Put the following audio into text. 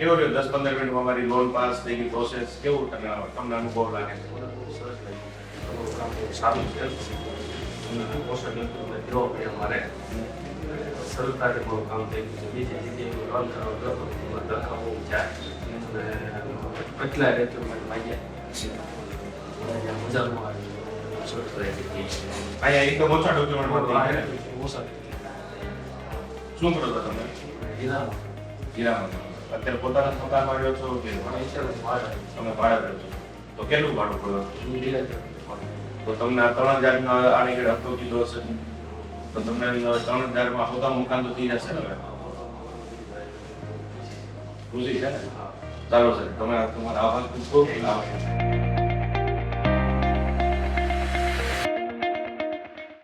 કેવો રહ્યો 10-15 મિનિટમાં અમારી લોન પાસ થઈ ગઈ પ્રોસેસ કેવું તમને અનુભવ લાગે છે? સારું છે અમારે સરકારે બહુ કામ થઈ ગયું છે. બીજી જગ્યાએ લોન કરવા ધક્કા બહુ જાય અને કેટલા રેટમાં માગ્યા મજામાં આવે અહીંયા એકદમ ઓછા ડોક્યુમેન્ટ ઓછા શું કરો છો તમે? ગિરામાં. અત્યારે પોતાના મકાનમાં રહ્યો છો કે તમે ભાડે રહ્યો છો? તો કેટલું ભાડું પડે? તો તમને આ 3,000 આની ઘડે હપ્તો કીધો હશે તો તમને 3,000 પોતાનું મકાન તો થઈ જશે ને? ખુશી છે ને? ચાલો સર, તમે તમારા આભાર ખૂબ ખૂબ